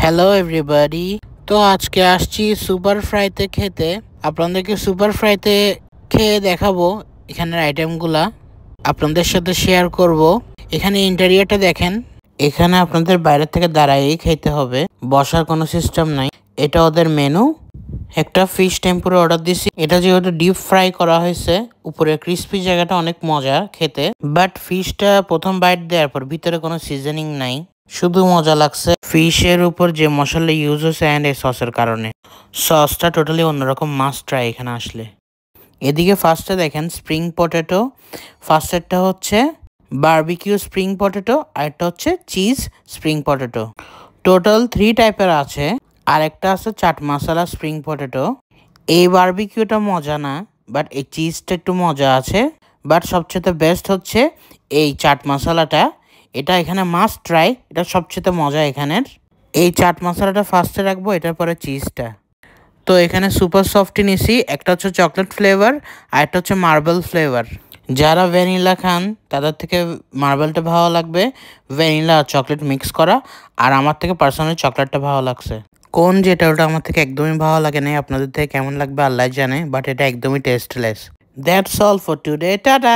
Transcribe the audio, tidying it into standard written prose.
Hello everybody. তো আজকে আসছি সুপার ফ্রাইতে খেতে। আপনাদেরকে সুপার ফ্রাইতে খেয়ে দেখাবো এখানের আইটেমগুলা আপনাদের সাথে শেয়ার করব। এখানে ইন্টেরিয়রটা দেখেন। এখানে আপনাদের বাইরে থেকে দাঁড়ায়েই খেতে হবে, বসার কোনো সিস্টেম নাই। এটা ওদের মেনু। একটা ফিশ টেম্পুরা অর্ডার দিছি। এটা যেহেতু ডিপ ফ্রাই করা হয়েছে, উপরে ক্রিস্পি জায়গাটা অনেক মজা খেতে, বাট ফিশটা প্রথম বাইট দেওয়ার পর ভিতরে কোনো সিজনিং নাই, শুধু মজা লাগছে ফিশের উপর যে মশলা ইউজ হয়েছে অ্যান্ড এই সসের কারণে। সসটা টোটালি অন্যরকম, মাস্ট ট্রাই এখানে আসলে। এদিকে ফার্স্টে দেখেন স্প্রিং পটেটো। ফার্স্টেরটা হচ্ছে বারবিকিউ স্প্রিং পটেটো, আরেকটা হচ্ছে চিজ স্প্রিং পটেটো। টোটাল 3 টাইপের আছে। আরেকটা আছে চাট মশলা স্প্রিং পটেটো। এই বারবিকিউটা মজা না, বাট এই চিজটা একটু মজা আছে। বাট সবচেয়ে বেস্ট হচ্ছে এই চাট মশলাটা। এটা এখানে মাস্ট ট্রাই, এটা সবচেয়ে মজা এখানের। এই চাট মশলাটা ফার্স্টে রাখবো, এটার পরে চিজটা। তো এখানে সুপার সফটি নিছি, একটা হচ্ছে চকলেট ফ্লেভার আর একটা হচ্ছে মার্বেল ফ্লেভার। যারা ভ্যানিলা খান তাদের থেকে মার্বেলটা ভালো লাগবে, ভ্যানিলা আর চকলেট মিক্স করা। আর আমার থেকে পার্সোনালি চকলেটটা ভালো লাগছে। কোন যেটা ওটা আমার থেকে একদমই ভালো লাগে না, আপনাদের থেকে কেমন লাগবে আল্লাহ জানে, বাট এটা একদমই tasteless. That's all for today, tata.